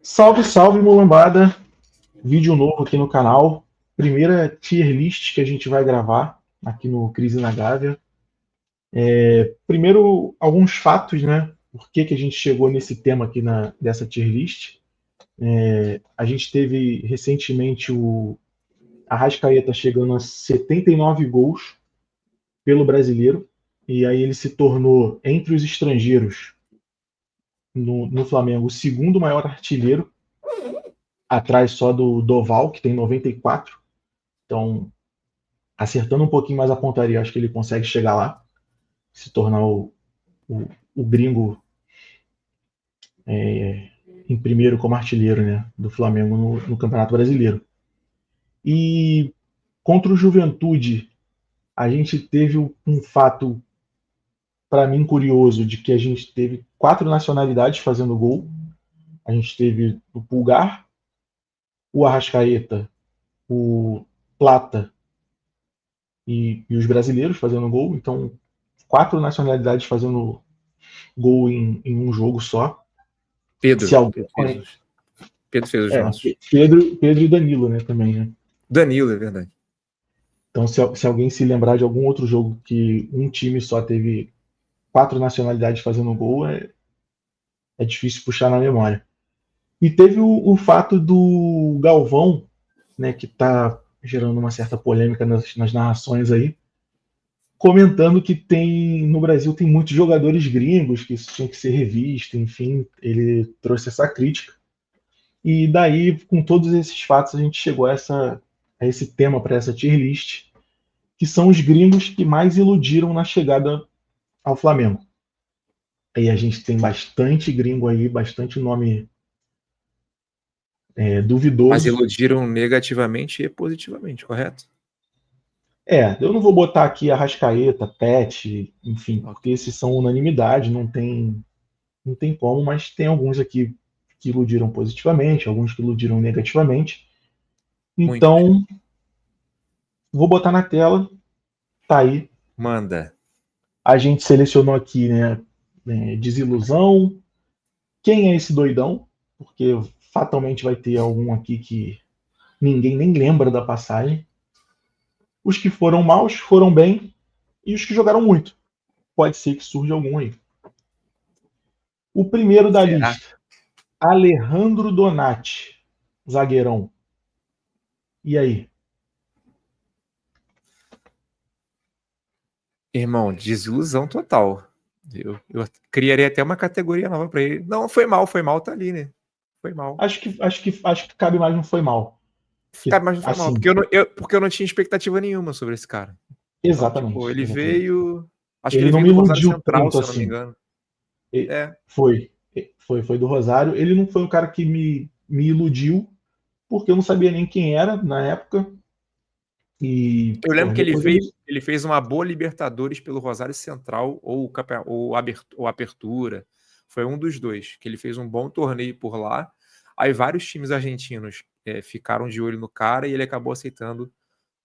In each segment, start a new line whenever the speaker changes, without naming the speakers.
Salve, salve, mulambada! Vídeo novo aqui no canal. Primeira tier list que a gente vai gravar aqui no Crise na Gávea. Primeiro, alguns fatos, né? Por que a gente chegou nesse tema aqui dessa tier list. A gente teve recentemente o Arrascaeta chegando a 79 gols pelo brasileiro. E aí ele se tornou, entre os estrangeiros, no Flamengo, o segundo maior artilheiro, atrás só do Doval, que tem 94. Então, acertando um pouquinho mais a pontaria, acho que ele consegue chegar lá, se tornar o gringo em primeiro como artilheiro, né, do Flamengo no Campeonato Brasileiro. E contra o Juventude, a gente teve um fato, para mim, curioso, de que a gente teve 4 nacionalidades fazendo gol. A gente teve o Pulgar, o Arrascaeta, o Plata e os brasileiros fazendo gol. Então, 4 nacionalidades fazendo gol em um jogo só. Se alguém
Pedro fez os nossos.
Pedro e Danilo, né, também, né?
Danilo, é verdade.
Então, se alguém se lembrar de algum outro jogo que um time só teve 4 nacionalidades fazendo gol, é difícil puxar na memória. E teve o fato do Galvão, né, que está gerando uma certa polêmica nas narrações aí, comentando que no Brasil tem muitos jogadores gringos, que isso tinha que ser revisto, enfim, ele trouxe essa crítica. E daí, com todos esses fatos, a gente chegou a esse tema para essa tier list, que são os gringos que mais iludiram na chegada ao Flamengo. Aí a gente tem bastante gringo aí, bastante nome duvidoso.
Mas iludiram negativamente e positivamente, correto?
Eu não vou botar aqui Arrascaeta, Pet, enfim, porque esses são unanimidade, não tem como, mas tem alguns aqui que iludiram positivamente, alguns que iludiram negativamente. Então, vou botar na tela, tá aí.
Manda.
A gente selecionou aqui, né, desilusão. Quem é esse doidão? Porque fatalmente vai ter algum aqui que ninguém nem lembra da passagem. Os que foram maus, foram bem. E os que jogaram muito. Pode ser que surja algum aí. O primeiro da lista, Alejandro Donati, zagueirão. E aí?
Irmão, desilusão total. Eu criaria até uma categoria nova para ele. Não, foi mal, tá ali, né? Foi mal.
Acho que cabe mais, não foi mal.
Cabe mais, não foi assim, mal, porque eu não tinha expectativa nenhuma sobre esse cara.
Exatamente.
Então, tipo, ele
exatamente.
veio. Acho
Ele
que ele
não
veio
me
do Rosário
iludiu
Central,
tanto
se eu não me
assim.
engano.
Foi do Rosário. Ele não foi um cara que me iludiu, porque eu não sabia nem quem era na época. E,
eu lembro que ele fez uma boa Libertadores pelo Rosário Central ou Apertura. Foi um dos dois, que ele fez um bom torneio por lá. Aí vários times argentinos ficaram de olho no cara e ele acabou aceitando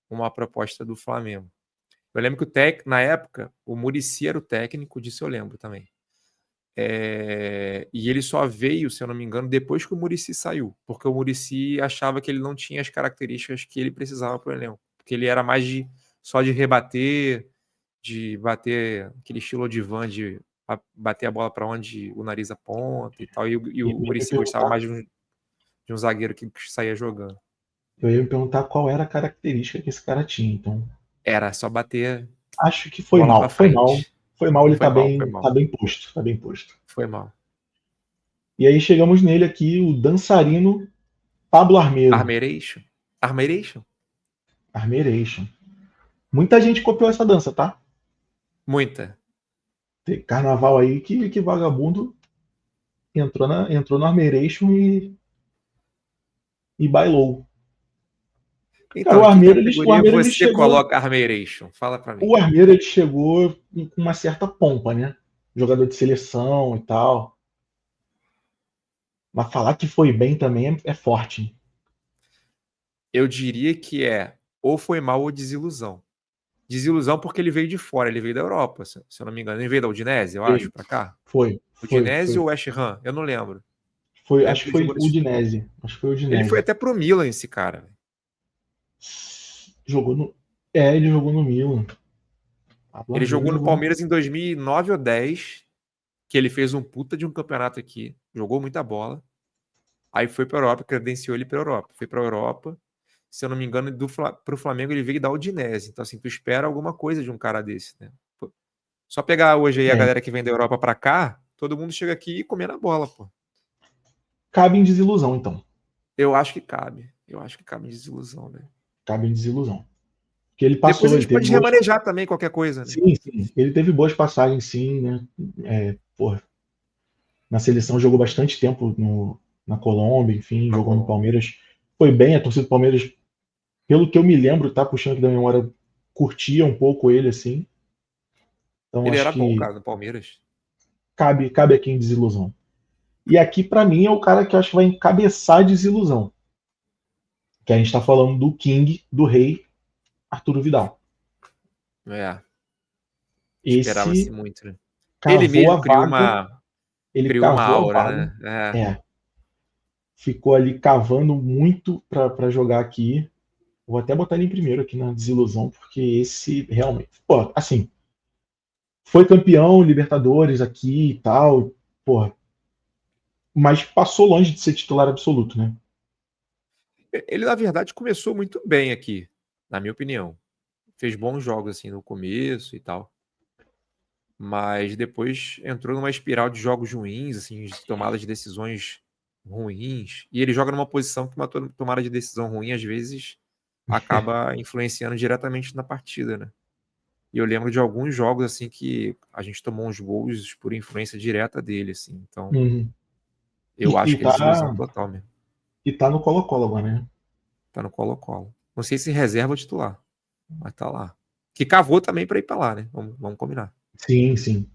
uma proposta do Flamengo. Eu lembro que na época, o Muricy era o técnico, disso eu lembro também. E ele só veio, se eu não me engano, depois que o Muricy saiu, porque o Muricy achava que ele não tinha as características que ele precisava para o elenco, porque ele era mais só de rebater, de bater aquele estilo de Van, de bater a bola para onde o nariz aponta e tal, e o Muricy gostava mais de um zagueiro que saía jogando.
Eu ia me perguntar qual era a característica que esse cara tinha, então.
Era só bater.
Acho que foi mal. Foi mal, ele tá bem posto. Tá bem posto.
Foi mal.
E aí chegamos nele aqui, o dançarino Pablo Armeiro.
Armeiration.
Muita gente copiou essa dança, tá?
Muita.
Tem carnaval aí que vagabundo entrou no Armeiration e bailou.
Então, cara, o Armeiro, você chegou... coloca Armeiration? Fala pra mim.
O Armeiro, ele chegou com uma certa pompa, né? Jogador de seleção e tal. Mas falar que foi bem também é forte.
Eu diria que ou foi mal ou desilusão. Desilusão porque ele veio de fora, ele veio da Europa, se eu não me engano. Ele veio da Udinese, eu acho, pra cá?
Foi.
Udinese ou West Ham? Eu não lembro.
Acho que foi o Udinese. Acho que foi o Udinese.
Ele foi até pro Milan, esse cara.
Jogou no. Ele jogou no Milan.
Ele jogou no Palmeiras em 2009 ou 10, que ele fez um puta de um campeonato aqui. Jogou muita bola. Aí foi pra Europa, credenciou ele pra Europa. Foi pra Europa. Se eu não me engano, pro Flamengo ele veio da Udinese. Então, assim, tu espera alguma coisa de um cara desse, né? Pô, só pegar hoje aí a galera que vem da Europa pra cá, todo mundo chega aqui e comendo a bola, pô.
Cabe em desilusão, então.
Eu acho que cabe. Eu acho que cabe em desilusão, né?
Cabe em desilusão. Porque ele passou.
Depois a gente pode remanejar também qualquer coisa, né?
Sim, sim. Ele teve boas passagens, sim, né? Na seleção jogou bastante tempo na Colômbia, enfim, jogou no Palmeiras. Foi bem, a torcida do Palmeiras, pelo que eu me lembro, tá puxando aqui da memória, curtia um pouco ele, assim. Então
ele
acho
era
que
bom, cara, no Palmeiras.
cabe aqui em desilusão. E aqui, para mim, é o cara que eu acho que vai encabeçar a desilusão. Que a gente tá falando do King, do Rei, Arturo Vidal.
Esperava-se muito, né?
Ele mesmo criou
uma aura, né?
Ficou ali cavando muito para jogar aqui. Vou até botar ele em primeiro aqui na desilusão, porque esse realmente. Pô, assim. Foi campeão, Libertadores aqui e tal. Porra. Mas passou longe de ser titular absoluto, né?
Ele, na verdade, começou muito bem aqui, na minha opinião. Fez bons jogos assim no começo e tal. Mas depois entrou numa espiral de jogos ruins, assim, de tomada de decisões ruins. E ele joga numa posição que uma tomada de decisão ruim, às vezes, acaba influenciando diretamente na partida, né? E eu lembro de alguns jogos, assim, que a gente tomou uns gols por influência direta dele, assim. Então, eu acho que é desilusão total mesmo.
E tá no Colo-Colo agora, né?
Tá no Colo-Colo. Não sei se reserva ou titular, mas tá lá. Que cavou também para ir para lá, né? Vamos combinar.
Sim, sim.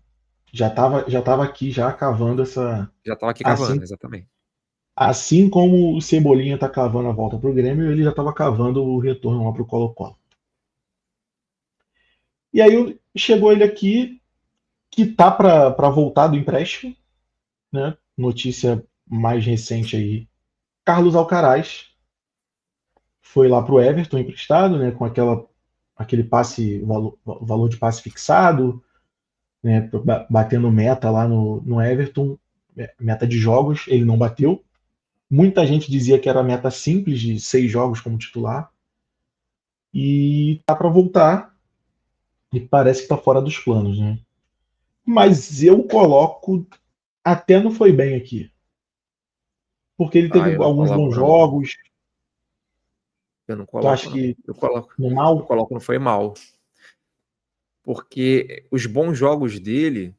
Já tava aqui já cavando essa.
Já tava aqui cavando, exatamente.
Assim como o Cebolinha tá cavando a volta pro Grêmio, ele já tava cavando o retorno lá pro Colo-Colo. E aí chegou ele aqui, que tá para voltar do empréstimo, né? Notícia mais recente aí. Carlos Alcaraz foi lá pro Everton emprestado, né? Com aquele passe, valor de passe fixado, né? Batendo meta lá no Everton, meta de jogos, ele não bateu. Muita gente dizia que era meta simples de 6 jogos como titular. E tá para voltar. E parece que tá fora dos planos, né? Mas eu coloco. Até não foi bem aqui. Porque ele teve
Eu não
alguns bons
coloco, não.
jogos.
Eu não
Tu
coloco,
acha
não.
que
Eu coloco,
no mal?
eu coloco não foi mal. Porque os bons jogos dele.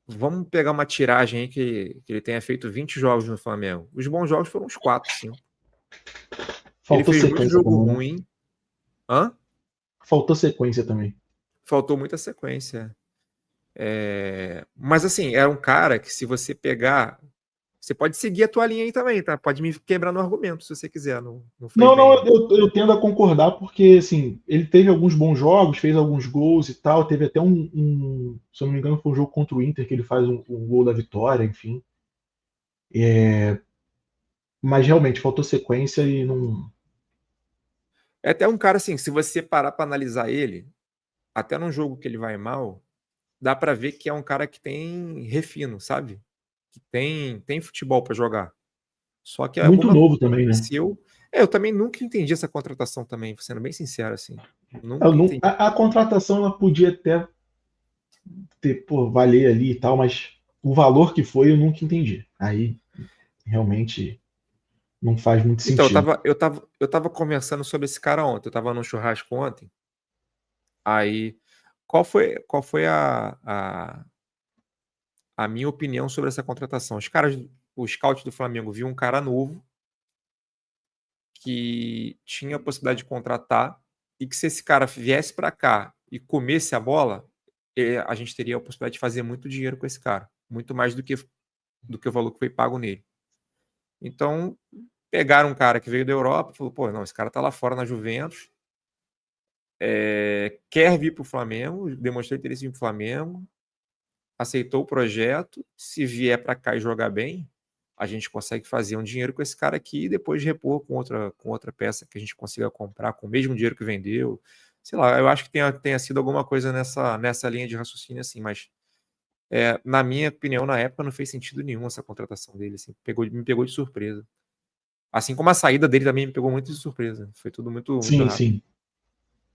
Vamos pegar uma tiragem aí que ele tenha feito 20 jogos no Flamengo. Os bons jogos foram uns 4, 5. Ele
Faltou
fez muito
sequência
jogo
também, né?
ruim. Hã?
Faltou sequência também.
Faltou muita sequência. Mas assim, é um cara que se você pegar. Você pode seguir a tua linha aí também, tá? Pode me quebrar no argumento se você quiser. Não foi
Não,
bem.
eu tendo a concordar porque, assim, ele teve alguns bons jogos, fez alguns gols e tal, teve até se eu não me engano, foi um jogo contra o Inter que ele faz um gol da vitória, enfim. Mas realmente faltou sequência e não.
É até um cara assim, se você parar pra analisar ele, até num jogo que ele vai mal, dá pra ver que é um cara que tem refino, sabe? Que tem futebol pra jogar. Só que
Muito
alguma
novo
coisa
também, né?
aconteceu. Eu também nunca entendi essa contratação também, sendo bem sincero, assim. Nunca entendi.
A contratação ela podia até ter, pô, valer ali e tal, mas o valor que foi eu nunca entendi. Aí realmente não faz muito
Então,
sentido.
eu tava conversando sobre esse cara ontem. Eu tava num churrasco ontem. Aí, qual foi a minha opinião sobre essa contratação? O scout do Flamengo viu um cara novo que tinha a possibilidade de contratar e que se esse cara viesse para cá e comesse a bola, a gente teria a possibilidade de fazer muito dinheiro com esse cara, muito mais do que o valor que foi pago nele. Então, pegaram um cara que veio da Europa e falou, pô, não, esse cara tá lá fora na Juventus, quer vir para o Flamengo, demonstrou interesse em ir pro Flamengo, aceitou o projeto, se vier para cá e jogar bem, a gente consegue fazer um dinheiro com esse cara aqui e depois repor com outra peça que a gente consiga comprar com o mesmo dinheiro que vendeu. Sei lá, eu acho que tenha sido alguma coisa nessa linha de raciocínio assim, mas na minha opinião, na época, não fez sentido nenhum essa contratação dele, assim, me pegou de surpresa. Assim como a saída dele também me pegou muito de surpresa. Foi tudo muito, muito
Sim,
rápido.
sim.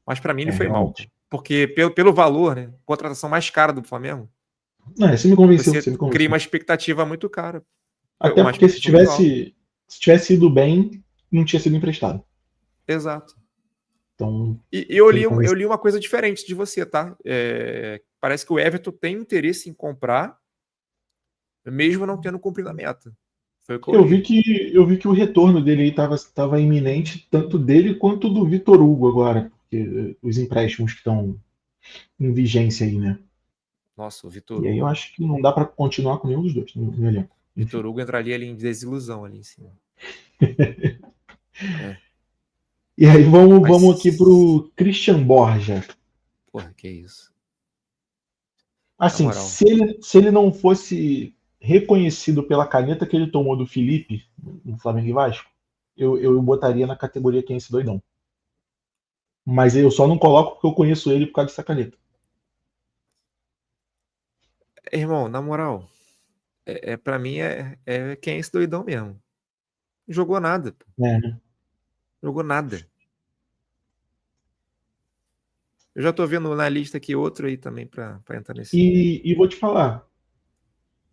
Mas para mim ele foi mal,
Realmente.
cara. Porque pelo valor, né? Contratação mais cara do Flamengo,
Não, você me convenceu,
você
você me
cria
convenceu.
uma expectativa muito cara.
Até
Uma
porque se
expectativa muito alta.
tivesse ido bem, não tinha sido emprestado.
Exato.
Então,
E eu
você me
eu
convenceu.
li uma coisa diferente de você, tá? Parece que o Everton tem interesse em comprar, mesmo não tendo cumprido a meta. Foi o que eu li.
Eu vi que o retorno dele aí estava iminente, tanto dele quanto do Vitor Hugo agora, porque os empréstimos que estão em vigência aí, né?
Nossa, o Vitor
E aí eu
Hugo.
acho que não dá para continuar com nenhum dos dois no elenco.
Vitor
Enfim.
Hugo entraria ali em desilusão ali em cima. É.
E aí vamos aqui
Mas.
pro Christian Borja.
Porra, que isso. Na
Assim,
moral.
se ele não fosse reconhecido pela caneta que ele tomou do Felipe no Flamengo e Vasco, eu botaria na categoria quem é esse doidão. Mas eu só não coloco porque eu conheço ele por causa dessa caneta.
Irmão, na moral. Pra mim quem é esse doidão mesmo. Não jogou nada, pô.
É.
Jogou nada. Eu já tô vendo na lista aqui outro aí também pra entrar nesse.
E vou te falar,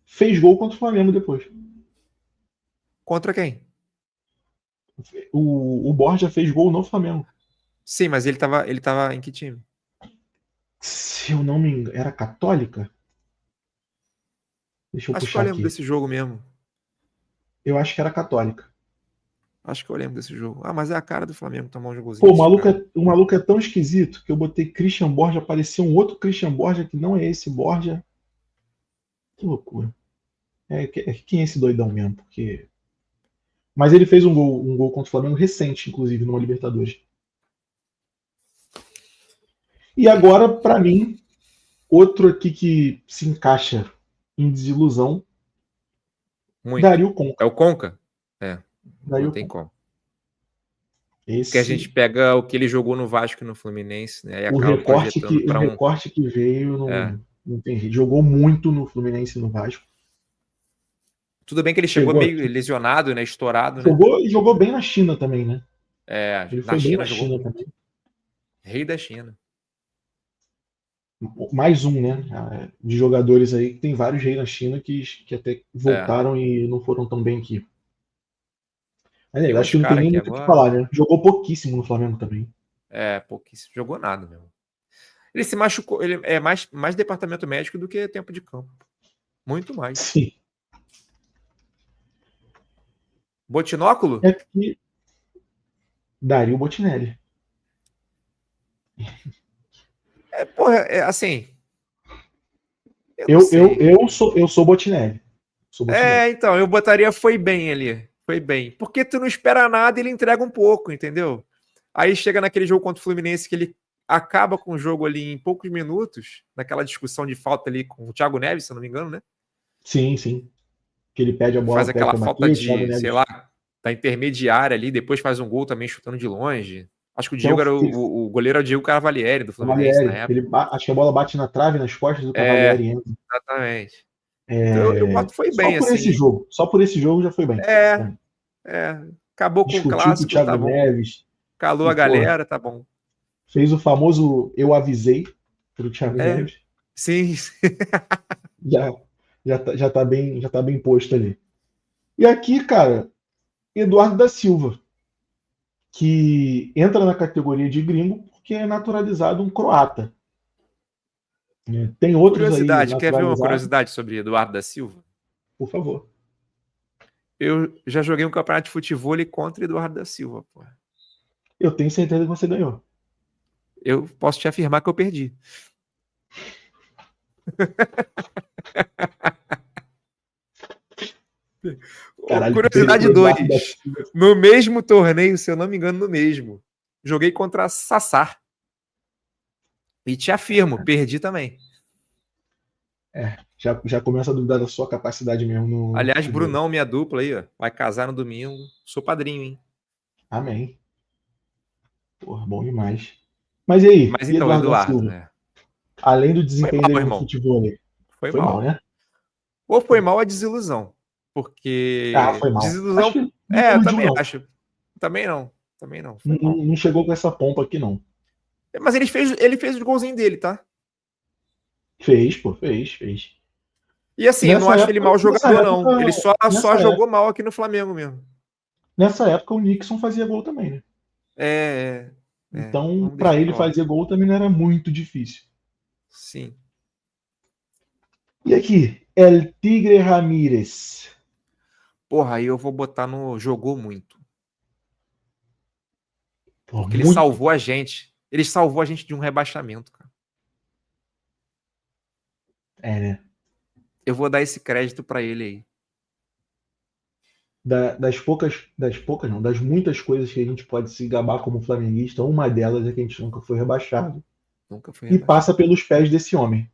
fez gol contra o Flamengo depois.
Contra quem?
O Borja fez gol no Flamengo.
Sim, mas ele tava em que time?
Se eu não me engano, era Católica? Deixa eu
Acho que eu
puxar
lembro
aqui.
desse jogo mesmo.
Eu acho que era Católica.
Acho que eu lembro desse jogo. Ah, mas é a cara do Flamengo tomar um jogozinho
Pô,
desse cara.
o maluco é tão esquisito que eu botei Christian Borja, apareceu um outro Christian Borja que não é esse Borja. Que loucura. Quem é esse doidão mesmo? Porque... Mas ele fez um gol contra o Flamengo recente, inclusive, numa Libertadores. E agora, para mim, outro aqui que se encaixa em desilusão,
Muito.
Dario
É
Conca.
o Conca? É, não
Dario
tem
Conca.
como. Porque a gente
Esse,
pega o que ele jogou no Vasco e no Fluminense, né? E
o
acaba projetando
o
para um.
recorte que veio
É.
não tem jeito. Jogou muito no Fluminense e no Vasco.
Tudo bem que ele chegou
Chegou
meio
aqui.
lesionado, né? Estourado, né?
Jogou bem na China também, né? Ele
Na
foi bem
China
na
jogou
China
muito.
também.
Rei da China.
Mais um, né? De jogadores aí que tem vários reis na China que até
É.
voltaram e não foram tão bem aqui. Mas
Tem
acho
uns
que não tem
caras
nem
aqui
muito o que
agora.
falar, né? Jogou pouquíssimo no Flamengo também.
Pouquíssimo. Jogou nada mesmo. Ele se machucou. Ele é mais departamento médico do que tempo de campo. Muito mais.
Sim.
Botinóculo?
É que Dario Botinelli.
Porra, assim. Eu não sei.
Eu sou Botinelli. Sou Botinelli.
Então, eu botaria foi bem ali. Foi bem. Porque tu não espera nada e ele entrega um pouco, entendeu? Aí chega naquele jogo contra o Fluminense que ele acaba com o jogo ali em poucos minutos, naquela discussão de falta ali com o Thiago Neves, se eu não me engano, né?
Sim, sim. Que ele pede a
Faz
bola
aquela
para
falta
bater, o Thiago
de, sei
Neves.
lá, da intermediária ali, depois faz um gol também chutando de longe. Acho que o
Que é o
Diego era
que ele,
o goleiro era o Diego Cavalieri do Fluminense na
Cavalieri.
época.
Acho que a bola bate na trave, nas costas do Cavalieri e entra.
Exatamente. Então eu boto foi
Só
bem,
por esse
assim.
jogo. Só por esse jogo já foi bem.
É, acabou com o
Discutiu com o
clássico, tá
Thiago
bom.
Neves
Calou
e,
a
porra,
galera, tá bom.
fez o famoso eu avisei pro Thiago Neves.
Sim.
Já, já tá bem posto ali. E aqui, cara, Eduardo da Silva, que entra na categoria de gringo porque é naturalizado um croata. Tem outros aí
Curiosidade, quer ver uma
naturalizados,
curiosidade sobre Eduardo da Silva?
por favor.
Eu já joguei um campeonato de futebol contra Eduardo da Silva, pô.
Eu tenho certeza que você ganhou.
Eu posso te afirmar que eu perdi.
Caralho, tu perdeu
Curiosidade
pro Eduardo da
2.
Silva.
No mesmo torneio, se eu não me engano, no mesmo. Joguei contra a Sassar. E te afirmo, perdi também.
Já começa a duvidar da sua capacidade mesmo no
Aliás,
futebol.
Brunão, minha dupla aí, ó, vai casar no domingo. Sou padrinho, hein?
Amém. Porra, bom demais. Mas e aí,
Mas
e
então,
Eduardo da
Eduardo,
Silva?
né?
Além do
Foi
desempenho
mal,
dele no
irmão.
futebol,
Foi
foi mal,
mal.
né?
Ou foi mal a desilusão. Porque
Foi mal. Acho
desilusão.
que não
É, eu
iludiu,
também
não.
acho. Também não. Também não. Foi
Não,
mal.
não chegou com essa pompa aqui, não.
Mas ele fez os golzinhos dele, tá?
Fez, pô, fez.
E assim, eu não acho ele mau
Nessa
jogador,
época,
não. Ele só
nessa
jogou
época,
mal aqui no Flamengo mesmo.
nessa época o Nixon fazia gol também, né? Então,
Vamos
pra
deixar
ele
pra lá.
fazer gol também não era muito difícil.
Sim.
E aqui, El Tigre Ramírez.
Porra, aí eu vou botar no jogou muito.
Pô,
Porque ele
muito.
salvou a gente. Ele salvou a gente de um rebaixamento, cara.
É, né?
Eu vou dar esse crédito pra ele aí.
Das muitas coisas que a gente pode se gabar como flamenguista, uma delas é que a gente nunca foi rebaixado.
Nunca foi
E
rebaixado.
passa pelos pés desse homem.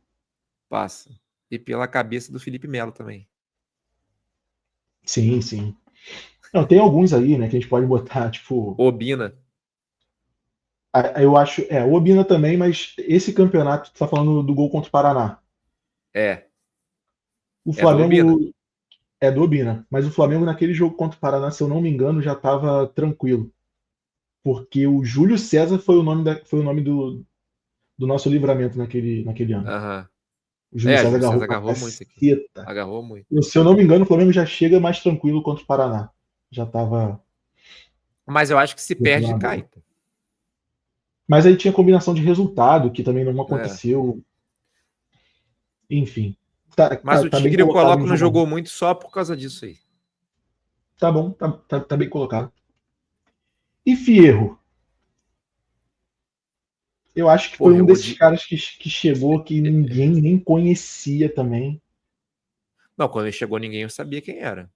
Passa. E pela cabeça do Felipe Melo também.
Sim, sim. Não, tem alguns aí, né, que a gente pode botar, tipo.
Obina.
Eu acho. O Obina também, mas esse campeonato, tu tá falando do gol contra o Paraná.
É.
O
É do Obina.
Flamengo é do Obina, mas o Flamengo naquele jogo contra o Paraná, se eu não me engano, já estava tranquilo. Porque o Júlio César foi o nome do nosso livramento naquele ano.
Aham.
O Júlio César
Júlio
agarrou
César
pra
agarrou muito aqui.
caceta.
Agarrou muito.
Se eu não me engano, o Flamengo já chega mais tranquilo contra o Paraná. Já tava
Mas eu acho que se
jogando
perde,
na boa.
cai.
Mas aí tinha combinação de resultado, que também não
É.
aconteceu. Enfim. Tá,
Mas
tá,
o
tá bem
Tigre eu
colocado
coloco
no
no
jogo.
jogou muito só por causa disso aí.
Tá bom, tá bem colocado. E Fierro? Eu acho que foi
Porra,
um
eu
desses
odio.
caras que chegou que ninguém nem conhecia também.
Não, quando ele chegou, ninguém sabia quem era.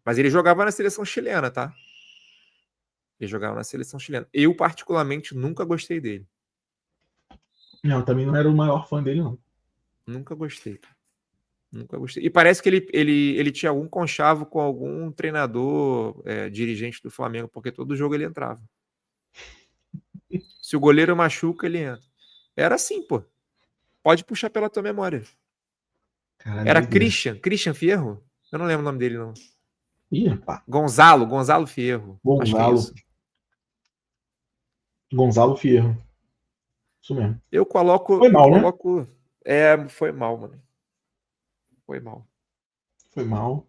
Mas ele jogava na seleção chilena, tá? Ele jogava na seleção chilena. Eu, particularmente, nunca gostei dele.
Não, eu também não era o maior fã dele, não.
Nunca gostei. Nunca gostei. E parece que ele tinha algum conchavo com algum treinador, dirigente do Flamengo, porque todo jogo ele entrava. Se o goleiro machuca, ele entra. Era assim, pô. Pode puxar pela tua memória.
Caralho,
Era
doideira.
Christian Fierro? Eu não lembro o nome dele, não.
Ih, rapaz.
Gonzalo Fierro. Acho que é
Gonzalo.
isso.
Gonzalo Fierro. Isso mesmo.
Eu coloco.
Foi
Eu
mal, né?
coloco. Foi mal, mano. Foi mal.
Foi mal.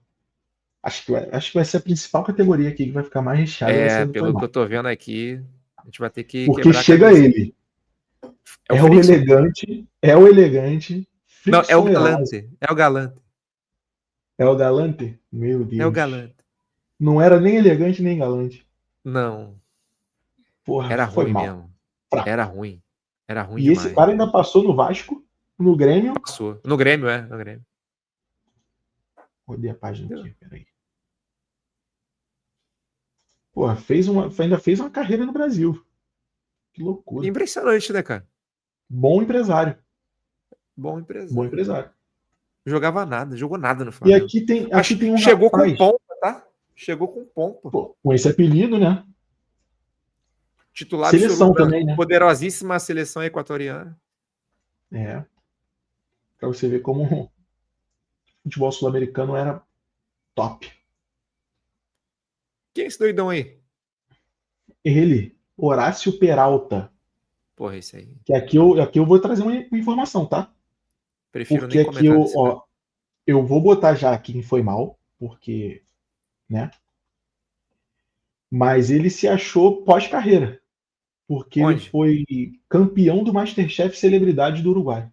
Acho que vai ser a principal categoria aqui que vai ficar mais recheada, vai ser do foi
Pelo que
mal.
eu tô vendo aqui, a gente vai ter que
Porque
quebrar a
chega
cabeça.
ele.
É o Frickson.
É o elegante.
Não, é o
Frickson Eraso.
Galante. É o Galante.
É o galante? Meu
É o
Deus.
Galante.
Não era nem elegante nem galante.
Não.
Porra,
Era
foi
ruim
mal.
mesmo. Era
Fraco.
ruim. Era ruim
E esse
demais.
cara ainda passou no Vasco, no Grêmio.
Passou. No Grêmio, No Grêmio.
Rodei a página
Entendeu?
aqui, peraí. Porra, ainda fez uma carreira no Brasil. Que loucura.
Impressionante, né, cara?
Bom empresário.
Bom
Bom
empresário.
empresário.
Jogava nada, jogou nada no
E
Flamengo.
aqui
Mas
tem um
chegou com
rapaz,
pompa, tá? Chegou com pompa.
pô, com esse apelido, né?
Titular absoluto
Seleção
da
também, né?
poderosíssima seleção equatoriana.
É. Pra você ver como o futebol sul-americano era top.
Quem é esse doidão aí?
Ele, Horácio Peralta.
Porra, esse aí.
Que aqui eu vou trazer uma informação, tá?
Prefiro
Porque
nem
aqui
comentar desse cara.
eu vou botar já quem foi mal, porque, né? Mas ele se achou pós-carreira, porque ele
Onde?
foi campeão do MasterChef Celebridade do Uruguai.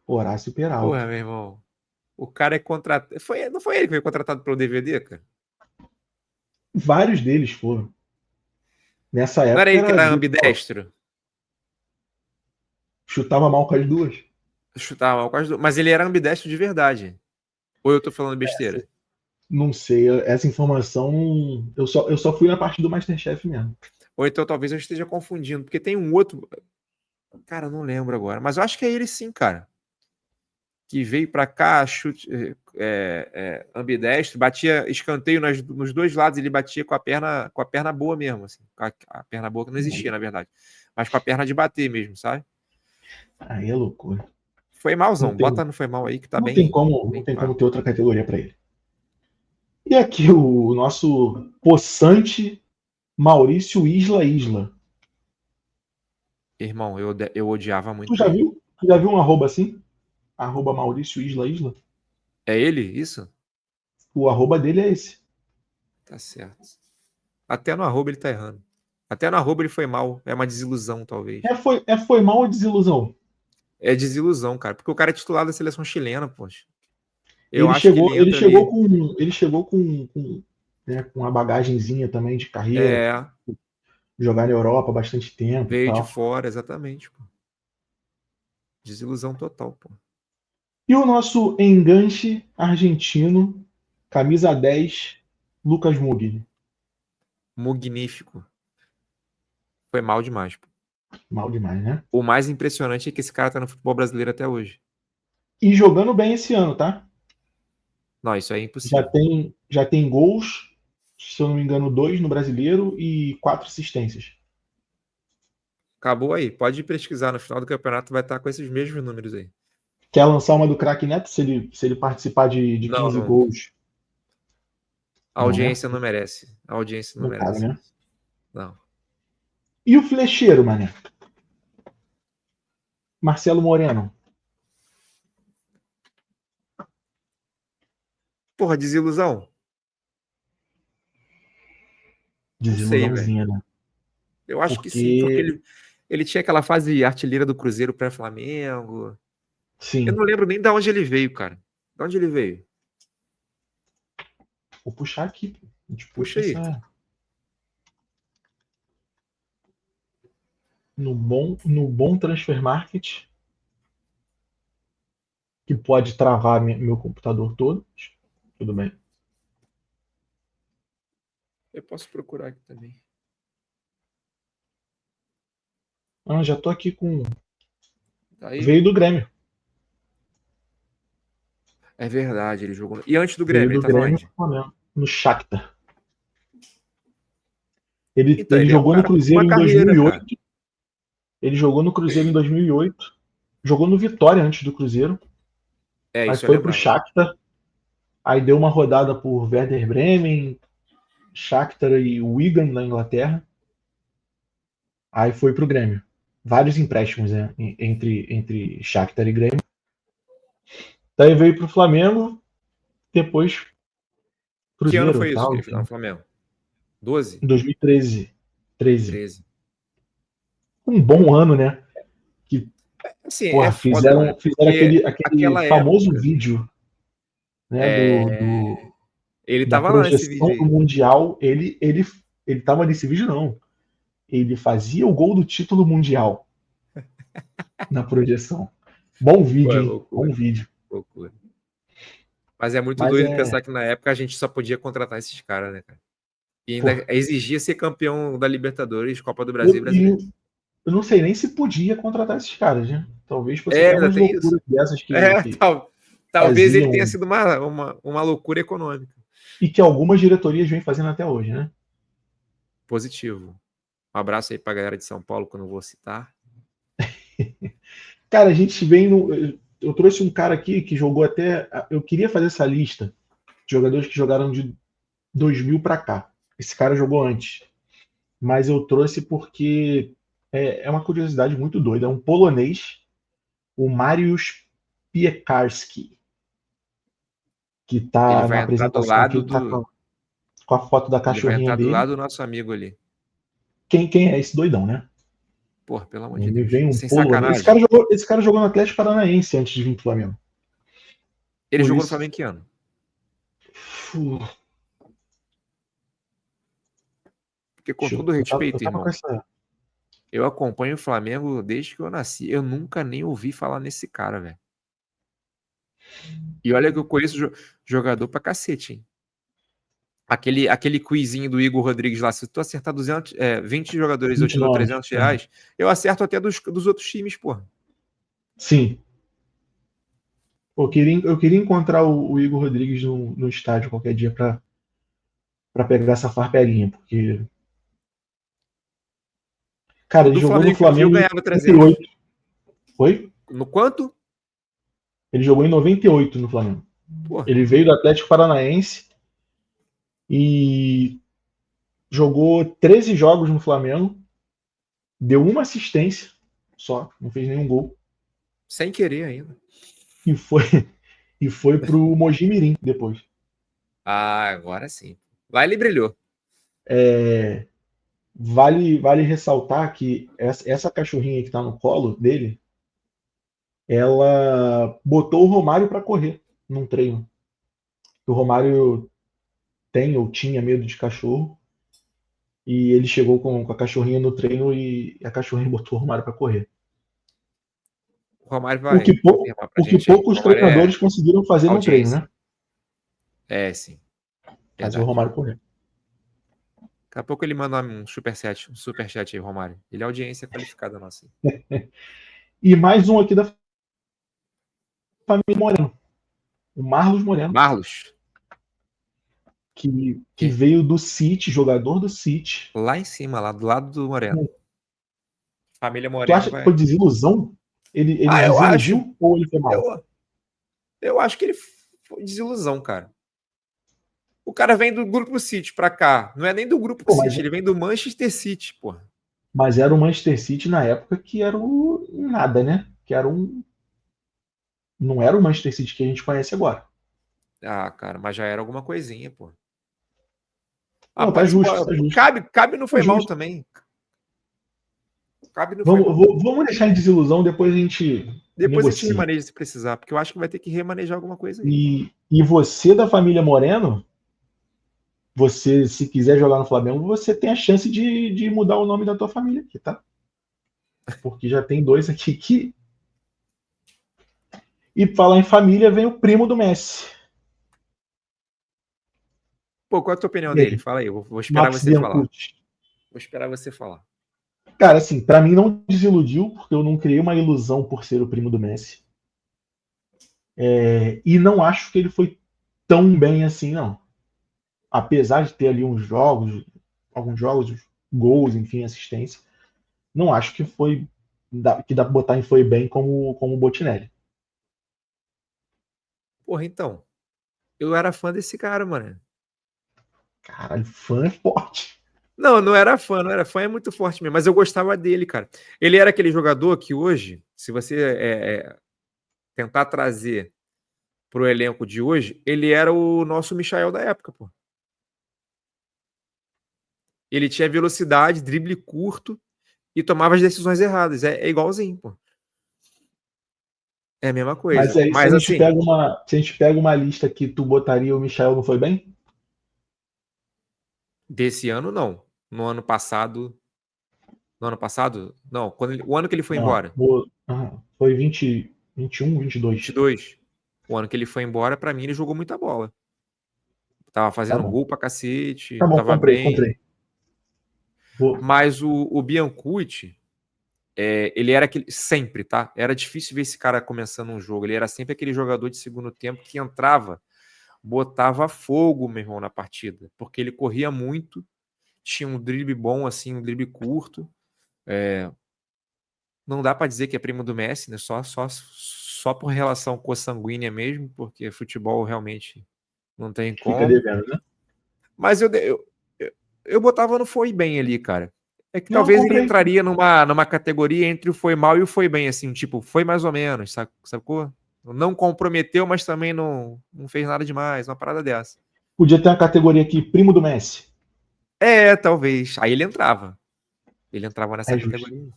Horácio
Porra,
Peralta.
meu irmão. O cara é contratado. Não foi ele que foi contratado pelo DVD, cara?
Vários deles foram. Nessa
Não era
época
ele que
era
era
pô,
ambidestro?
chutava mal com as duas.
Chutava mal quase. Mas ele era ambidestro de verdade. Ou eu tô falando besteira?
Não sei, essa informação eu só fui na parte do MasterChef mesmo.
Ou então talvez eu esteja confundindo, porque tem um outro. Cara, eu não lembro agora. Mas eu acho que é ele sim, cara. Que veio pra cá, chute, ambidestro, batia escanteio nos dois lados, ele batia com a perna boa mesmo, assim. A perna boa que não existia, na verdade. Mas com a perna de bater mesmo, sabe?
Aí é loucura.
Foi
Não
malzão.
tem,
Bota no foi mal aí que tá
não tem
bem,
como, não
bem
tem como
pá.
ter outra categoria para ele. E aqui o nosso possante Maurício Isla Isla.
Irmão, eu odiava
Tu
muito
já
ele.
viu? Tu já viu um arroba assim? Arroba Maurício Isla Isla?
É ele? Isso?
O arroba dele é esse.
Tá certo. Até no arroba ele tá errando. Até no arroba ele foi mal. É uma desilusão, talvez.
Foi mal ou desilusão?
É desilusão, cara. Porque o cara é titular da seleção chilena, poxa. Eu
Ele
acho que
chegou,
ele
ele
entra
chegou
ali.
com, ele chegou com, né, com uma bagagenzinha também de carreira,
É,
jogar na Europa há bastante tempo e
veio de
tal.
fora, exatamente, pô. Desilusão total, pô.
E o nosso enganche argentino, camisa 10, Lucas Mugni.
Magnífico. Foi mal demais, pô.
Mal demais, né?
O mais impressionante é que esse cara tá no futebol brasileiro até hoje.
E jogando bem esse ano, tá?
Não, isso aí é
Já
impossível.
tem, já tem gols, se eu não me engano, 2 no Brasileiro e 4 assistências.
Acabou aí. Pode pesquisar no final do campeonato, vai estar com esses mesmos números aí.
Quer lançar uma do craque Neto se ele participar de
Não,
15
não.
gols?
A
Não, né?
audiência não merece. A audiência não
Não cabe,
merece
né?
isso. Não.
E o flecheiro, mané? Marcelo Moreno.
Porra, desilusão? Não sei, velho.
Desilusãozinha, né?
Eu acho que sim, porque
Porque,
ele tinha aquela fase artilheira do Cruzeiro pré-Flamengo. Eu não
sim,
lembro nem de onde ele veio, cara. De onde ele veio?
vou puxar aqui. A gente
Puxa
puxa
aí.
essa. No bom Transfer Market, que pode travar meu computador todo. Tudo bem.
Eu posso procurar aqui também.
Ah, já tô aqui com.
Tá aí?
Veio do Grêmio.
É verdade, ele jogou. E antes do
Veio
Grêmio, ele
do
tava
Grêmio
onde?
pro Flamengo. No Shakhtar. Ele,
Então,
ele
ele é um
jogou no
cara com
Cruzeiro
uma
em
carreira, cara.
2008. Ele jogou no Cruzeiro em 2008. Jogou no Vitória antes do Cruzeiro.
É,
Aí
isso eu
foi pro
lembrava.
Shakhtar. Aí deu uma rodada por Werder Bremen, Shakhtar e Wigan na Inglaterra. Aí foi pro Grêmio. Vários empréstimos, né, entre Shakhtar e Grêmio. Daí veio pro Flamengo, depois
Que ano
Cruzeiro e
foi isso que
tal,
ele ficou no
enfim.
Flamengo? 12?
Em 2013. 13.
13.
Um bom ano, né? Que,
Assim, é
porra,
foda, né?
fizeram
Porque
aquele
aquela
famoso
época,
vídeo, né,
é... ele
da
tava lá nesse
projeção
vídeo
do
aí.
Mundial. Ele tava nesse vídeo, não. Ele fazia o gol do título mundial na projeção. Bom
Pô,
vídeo,
é
hein? Bom
loucura,
vídeo.
loucura. Mas é muito
Mas
doido
é.
pensar que na época a gente só podia contratar esses caras, né, cara? E
Pô,
ainda exigia ser campeão da Libertadores, Copa do Brasil e
eu,
Brasileiro.
e eu não sei nem se podia contratar esses caras, né? Talvez fosse
É,
até
ainda
umas
tem isso.
loucuras dessas
É,
que
talvez ele tenha
faziam
sido uma loucura econômica.
e que algumas diretorias vêm fazendo até hoje, né?
Positivo. Um abraço aí pra galera de São Paulo, que eu não vou citar.
Cara, a gente vem no. Eu trouxe um cara aqui que jogou até. Eu queria fazer essa lista de jogadores que jogaram de 2000 para cá. Esse cara jogou antes. Mas eu trouxe porque é uma curiosidade muito doida. É um polonês, o Mariusz Piekarski, que
Ele
tá na
vai entrar do
apresentação aqui,
lado
ele tá
do.
com a foto da
Ele vai
cachorrinha
entrar do
dele.
lado do nosso amigo ali.
Quem é esse doidão, né?
Porra, pelo amor de
Me
Deus.
vem um
Sem
polonês.
sacanagem.
Esse cara jogou no Atlético Paranaense antes de vir pro Flamengo.
Ele
Por
jogou no
isso.
Flamengo que ano? Porque com todo
Eu
respeito,
tava com
irmão,
essa.
eu acompanho o Flamengo desde que eu nasci. Eu nunca nem ouvi falar nesse cara, velho. E olha que eu conheço jogador pra cacete, hein? aquele quizinho do Igor Rodrigues lá, se tu acertar 20 jogadores eu te dou
29,
R$300, eu acerto até dos outros times, porra.
Sim. Eu queria encontrar o Igor Rodrigues no estádio qualquer dia pra pegar essa farpelinha, porque. Cara,
O
ele
do
jogou no
Flamengo que eu vi, eu
Flamengo em
ganhava 300.
98. Foi?
No quanto?
Ele jogou em 98 no Flamengo.
Porra.
Ele veio do Atlético Paranaense e jogou 13 jogos no Flamengo, deu uma assistência só, não fez nenhum gol,
Sem querer ainda.
e foi, e foi pro Mojimirim depois.
Ah, agora sim. Lá ele brilhou.
Vale ressaltar que essa cachorrinha que tá no colo dele, ela botou o Romário para correr num treino. O Romário tem ou tinha medo de cachorro, e ele chegou com a cachorrinha no treino e a cachorrinha botou o Romário para correr.
O Romário
O que,
vai confirmar pra
o que
gente aí. O
poucos
Romário
treinadores
é
conseguiram fazer no treino,
audiência.
né?
É, sim.
Fazer o
Verdade.
Romário correr.
Daqui a pouco ele manda um superchat aí, Romário. Ele é audiência qualificada nossa.
E mais um aqui da família Moreno, o Marlos Moreno,
Marlos,
que veio do City, jogador do City.
lá em cima, lá do lado do Moreno. Família
Tu
Moreno
acha que foi
vai.
desilusão? Ele
Ah, eu acho.
desiludiu ou ele foi mal?
Eu acho que ele foi desilusão, cara. O cara vem do Grupo City pra cá. Não é nem do Grupo
Pô,
City, ele vem do Manchester City, porra.
mas era o Manchester City na época que era o nada, né? Que era um. Não era o Manchester City que a gente conhece agora.
Ah, cara, mas já era alguma coisinha, pô. Ah,
Não, tá
pode
justo,
embora.
tá justo.
Cabe não
Tá
foi mal
justo.
também. Cabe não foi mal.
Vamos deixar em desilusão, depois a gente
Depois a gente
negocia.
remaneja se precisar, porque eu acho que vai ter que remanejar alguma coisa aí.
E você da família Moreno, você, se quiser jogar no Flamengo, você tem a chance de mudar o nome da tua família aqui, tá? Porque já tem dois aqui que. E pra falar em família, vem o primo do Messi.
Pô, qual é a tua opinião
E
dele?
aí?
Fala aí, eu vou esperar
Max
você falar.
Biancucci.
Vou esperar você falar.
Cara, assim, pra mim não desiludiu, porque eu não criei uma ilusão por ser o primo do Messi. E não acho que ele foi tão bem assim, não. Apesar de ter ali alguns jogos, gols, enfim, assistência, não acho que foi que dá pra botar em foi bem como o Botinelli.
Porra, então. Eu era fã desse cara, mano.
Caralho, fã é forte.
Não, não era fã, é muito forte mesmo, mas eu gostava dele, cara. Ele era aquele jogador que hoje, se você tentar trazer pro elenco de hoje, ele era o nosso Michael da época, pô. Ele tinha velocidade, drible curto e tomava as decisões erradas. É igualzinho, pô. É a mesma
Mas
coisa.
aí,
Mas assim,
se a gente pega uma lista que tu botaria o Michael não foi bem?
desse ano não. No ano passado. No ano passado? Não. O ano que ele foi
Não,
embora.
foi 20, 21, 22.
22. O ano que ele foi embora, pra mim, ele jogou muita bola. Tava
Tá
fazendo
bom.
gol pra cacete,
Tá bom,
tava bem.
comprei. Vou-
Mas o Biancucci, ele era aquele. Sempre, tá? Era difícil ver esse cara começando um jogo. Ele era sempre aquele jogador de segundo tempo que entrava, botava fogo, meu irmão, na partida. Porque ele corria muito, tinha um drible bom, assim, um drible curto. Não dá pra dizer que é primo do Messi, né? Só por relação consanguínea mesmo, porque futebol realmente não tem
Fica
como.
devendo, né?
Mas eu botava no foi bem ali, cara. É que
Não,
talvez ele
comprei.
entraria numa categoria entre o foi mal e o foi bem, assim, tipo, foi mais ou menos, sacou? Não comprometeu, mas também não fez nada demais, uma parada dessa.
Podia ter uma categoria aqui, primo do Messi.
Talvez. Aí ele entrava. Ele entrava nessa
É justo.
categoria.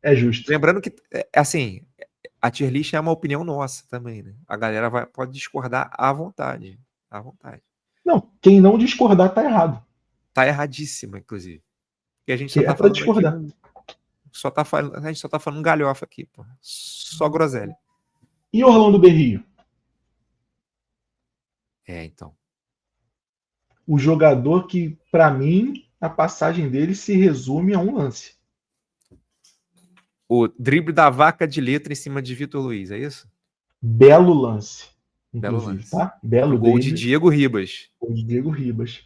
É justo.
Lembrando que, assim, a tier list é uma opinião nossa também, né? A galera pode discordar à vontade. À vontade.
Não, quem não discordar tá errado.
Tá erradíssima, inclusive. Porque a gente só
Que é
tá
pra
falando aqui
discordar.
a gente só tá falando galhofa aqui, pô. Só groselha.
E Orlando Berrio?
Então.
o jogador que, para mim, a passagem dele se resume a um lance.
O drible da vaca de letra em cima de Vitor Luiz, é isso?
Belo lance,
Belo
inclusive,
lance.
tá? Belo
O gol de
drible.
Diego Ribas.
O de Diego Ribas.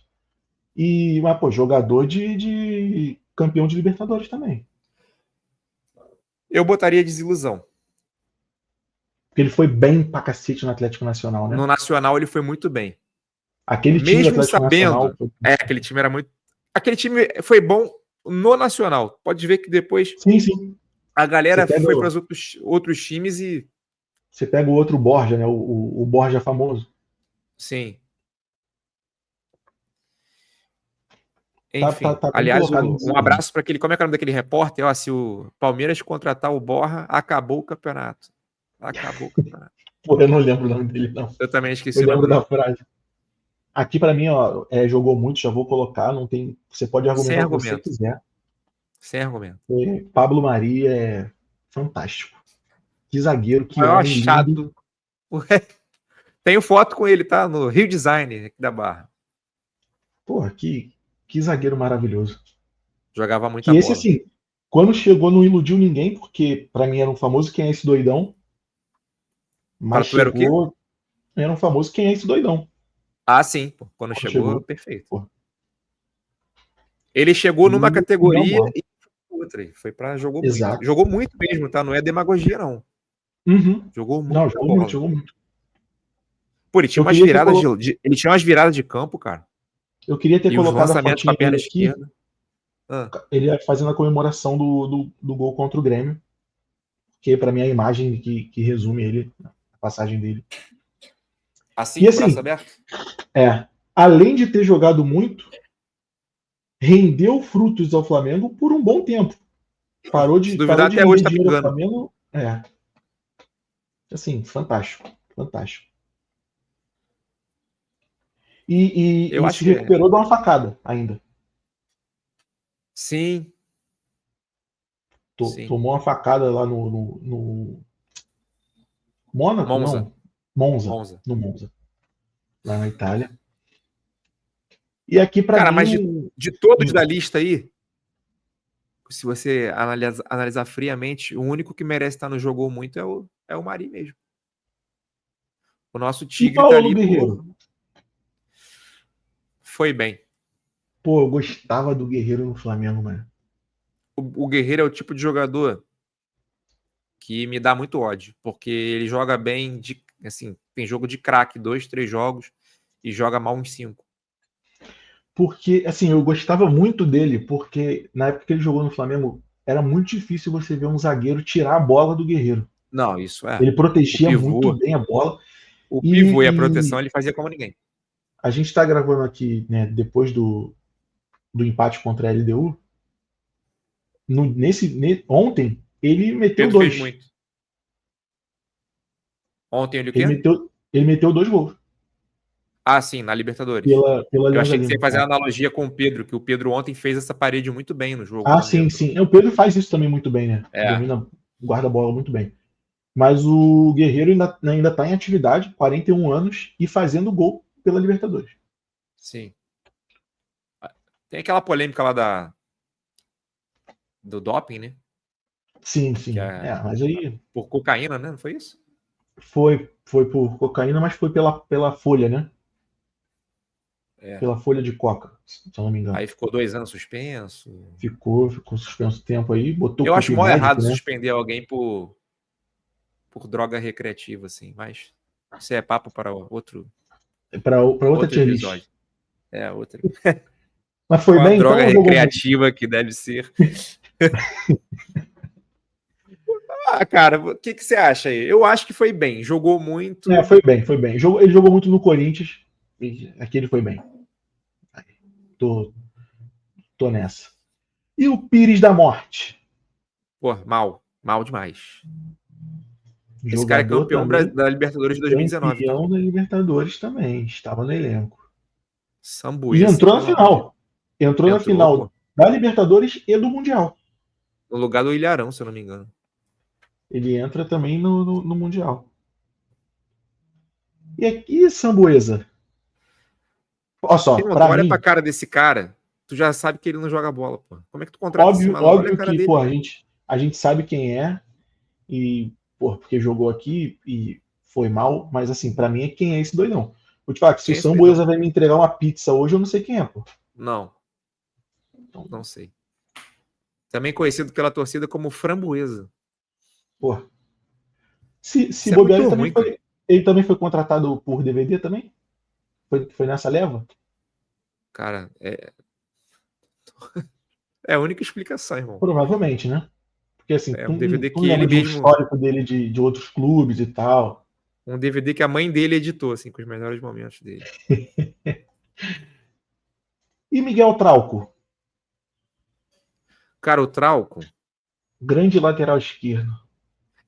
Mas, pô, jogador de campeão de Libertadores também.
Eu botaria desilusão.
Porque ele foi bem pra cacete no Atlético Nacional, né?
No Nacional ele foi muito bem.
Aquele time do
Mesmo
Atlético Nacional.
sabendo. Aquele time era muito. Aquele time foi bom no Nacional. Pode ver que depois
Sim, sim.
a galera foi para os outros times e.
Você pega o outro Borja, né? O Borja famoso.
Sim. Enfim.
Tá bem
Aliás,
colocado
um abraço para aquele. Como é que é o nome daquele repórter? Ó, se o Palmeiras contratar o Borja, acabou o campeonato. Acabou o campeonato.
Pô, eu não lembro o nome dele, não.
Eu também esqueci
Eu
o nome
lembro
dele.
da frase. Aqui, para mim, ó, jogou muito, já vou colocar. Não tem. Você pode argumentar o que você quiser.
Sem argumento.
Pablo Maria é fantástico. Que zagueiro, que
Maior
homem lindo.
achado. Tenho foto com ele, tá? No Rio Design aqui da Barra.
Porra, que zagueiro maravilhoso.
Jogava muita
Que esse,
bola.
assim, quando chegou não iludiu ninguém, porque pra mim era um famoso quem é esse doidão. Mas
Tu era o quê?
chegou, era um famoso quem é esse doidão.
Ah, sim. Pô. Quando chegou, perfeito.
Pô.
Ele chegou numa categoria
não,
e outra. Foi pra. Jogou
Exato.
muito. Jogou muito mesmo, tá? Não é demagogia, não.
Uhum.
Jogou muito.
Não, jogou muito, jogou muito.
Pô, ele tinha umas viradas ele tinha umas viradas de campo, cara.
Eu queria ter colocado a
fotinha
fotinha
com a perna
dele aqui.
esquerda.
Ele fazendo a comemoração do gol contra o Grêmio. Que pra mim é a imagem que resume ele, a passagem dele.
Assim,
e
com o
assim,
braço aberto?
Além de ter jogado muito, rendeu frutos ao Flamengo por um bom tempo. Parou de
até
render
hoje tá
dinheiro ao
pingando.
Flamengo. Assim, fantástico. Fantástico. E se recuperou de uma facada ainda.
Sim.
Tomou uma facada lá no Mônaco?
Monza.
Não. Monza. No Monza. Lá na Itália. E aqui pra mim...
Mas de todos da lista aí, se você analisar friamente, o único que merece estar no jogou muito é o Mari mesmo. O nosso Tigre tá ali
Guerreiro?
Foi bem.
Pô, eu gostava do Guerreiro no Flamengo, mano.
O Guerreiro é o tipo de jogador que me dá muito ódio, porque ele joga bem, assim, tem jogo de craque, 2, 3 jogos, e joga mal uns 5.
Porque, assim, eu gostava muito dele, porque na época que ele jogou no Flamengo, era muito difícil você ver um zagueiro tirar a bola do Guerreiro.
Não, isso é.
Ele protegia muito bem a bola.
O pivô e a proteção ele fazia como ninguém.
A gente está gravando aqui, né, depois do empate contra a LDU. Ontem, ele meteu
Pedro
2.
Fez muito. Ontem ele o quê?
Ele meteu 2 gols.
Ah, sim, na Libertadores.
Pela
eu achei que você ia fazer a analogia com o Pedro, que o Pedro ontem fez essa parede muito bem no jogo.
Ah, sim, sim. O Pedro faz isso também muito bem, né? Domina, guarda a bola muito bem. Mas o Guerreiro ainda tá em atividade, 41 anos, e fazendo gol pela Libertadores.
Sim. Tem aquela polêmica lá do doping, né?
Sim. Mas aí...
Por cocaína, né? Não foi isso?
Foi por cocaína, mas foi pela folha, né? Pela folha de coca, se eu não me engano.
Aí ficou 2 anos suspenso.
Ficou suspenso o tempo aí, botou
eu acho mó errado,
né?
suspender alguém por droga recreativa, assim, mas isso é papo para outro...
Para outra tier
episódio. Outra.
Mas foi bem,
droga
então,
recreativa que deve ser. Cara, o que você acha aí? Eu acho que foi bem, jogou muito.
Foi bem. Ele jogou muito no Corinthians, e aqui ele foi bem. Tô nessa. E o Pires da Morte?
Pô, mal demais.
Esse cara é campeão
da Libertadores de 2019.
Campeão da Libertadores também, estava no elenco.
Sambuesa,
e entrou na final. Entrou na final da Libertadores e do Mundial.
No lugar do Ilharão, se eu não me engano.
Ele entra também no Mundial. E aqui, Sambuesa? Olha só,
Irmão, tu
pra
olha
mim,
pra cara desse cara, tu já sabe que ele não joga bola, pô. Como é que tu contrata esse
óbvio,
malandro? Olha a
óbvio
cara
que,
dele.
pô, a gente sabe quem é e, pô, porque jogou aqui e foi mal, mas assim, pra mim é quem é esse doidão. Vou te falar que se o
Quem é esse doidão?
Sambuesa vai me entregar uma pizza hoje, eu não sei quem é, pô.
Não,
Então,
não sei. Também conhecido pela torcida como Framboesa.
pô, se
Isso é
bobear,
muito ruim, cara.
ele também foi contratado por DVD também? Foi nessa leva?
Cara, é a única explicação, irmão.
Provavelmente, né? Porque assim,
É
tu,
um DVD
tu
que
não
ele
lembra de um
mesmo.
histórico dele de outros clubes e tal.
Um DVD que a mãe dele editou, assim, com os melhores momentos dele.
E Miguel Trauco,
Cara, o Trauco,
grande lateral esquerdo.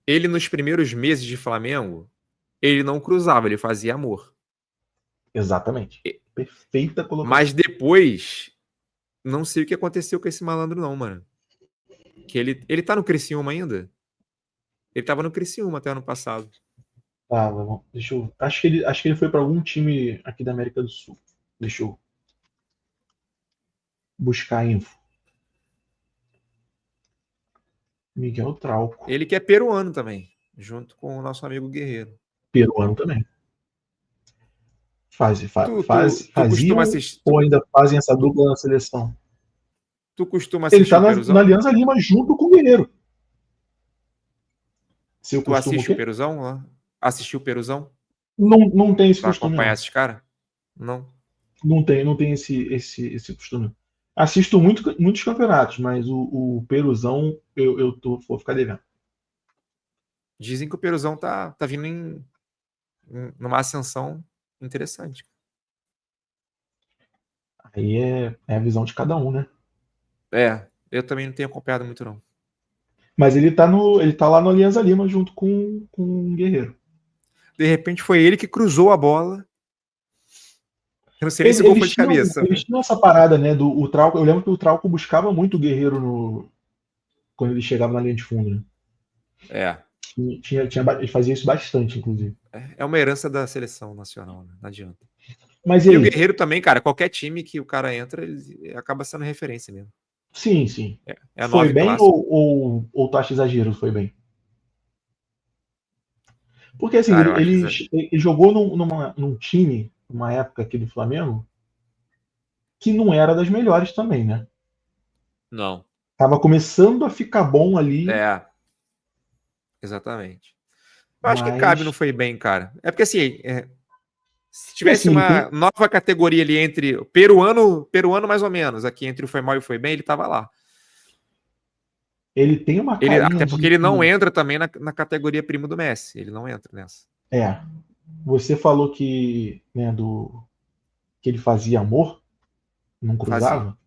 ele nos primeiros meses de Flamengo, ele não cruzava, ele fazia amor.
Exatamente. Perfeita colocação.
Mas depois, não sei o que aconteceu com esse malandro, não, mano. Que ele tá no Criciúma ainda? Ele tava no Criciúma até ano passado.
Tá, deixa eu. Acho que ele foi para algum time aqui da América do Sul. Deixa eu buscar a info. Miguel Trauco.
Ele que é peruano também, junto com o nosso amigo Guerreiro.
Peruano também.
Tu costuma
Faziam
assistir,
ou ainda fazem essa dupla na seleção?
tu costuma
Ele
assistir
tá
o
na
Peruzão?
Aliança Lima junto com o Guerreiro. Se eu
Tu
costumo o
assiste o
quê?
Peruzão lá? Assistiu o Peruzão
Não tem esse
pra
costume,
acompanhar
não.
esses caras? Não.
Não tem esse costume. Assisto muitos campeonatos, mas o Peruzão vou ficar devendo.
Dizem que o Peruzão tá vindo numa ascensão interessante.
Aí é a visão de cada um, né?
Eu também não tenho acompanhado muito, não.
Mas ele tá lá no Alianza Lima junto com o Guerreiro.
De repente foi ele que cruzou a bola. Eu não sei nem se o gol foi
Eles
de
tinham,
cabeça.
eles tinham essa parada, né? O Trauco, eu lembro que o Trauco buscava muito o Guerreiro quando ele chegava na linha de fundo, né?
É.
Ele fazia isso bastante, inclusive.
É uma herança da seleção nacional, né? Não adianta.
Mas e
E o
aí?
Guerreiro também, cara, qualquer time que o cara entra, ele acaba sendo referência mesmo.
Sim, sim.
É
Foi
9
bem
clássico.
ou tu acha exagero? Foi bem? Porque assim,
Cara, eu acho que.
ele jogou num time, numa época aqui do Flamengo, que não era das melhores também, né?
Não.
Tava começando a ficar bom ali,
É, exatamente. Eu acho que cabe, não
mas.
foi bem, cara. É porque assim, se
E
tivesse
assim, ele
uma
tem,
nova categoria ali entre peruano mais ou menos, aqui entre o foi mal e o foi bem, ele tava lá.
ele tem uma carinha
Até porque ele não
de.
entra também na categoria primo do Messi. Ele não entra nessa.
É. Você falou que, né, que ele fazia amor, não
Fazia.
cruzava.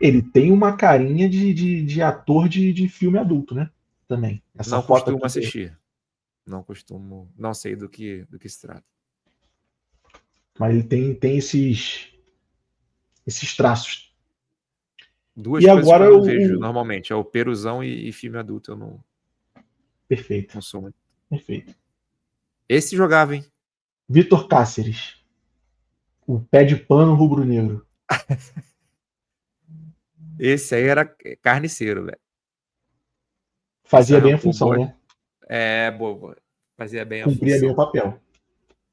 Ele tem uma carinha de ator de filme adulto, né? Também. Essa
Não
foto
costumo
aqui.
assistir. Não costumo. Não sei do que se trata.
Mas ele tem esses traços.
Duas
E
coisas que eu
agora
não vejo
o.
normalmente. É o peruzão e filme adulto. Eu
Perfeito,
não sou muito.
perfeito.
Esse jogava, hein?
Vitor Cáceres, o pé de pano rubro-negro.
Esse aí era carniceiro, velho. Esse
Fazia bem a
arrancou
função,
boa.
né?
Boa. Fazia bem a
Cumpria bem o
função.
papel.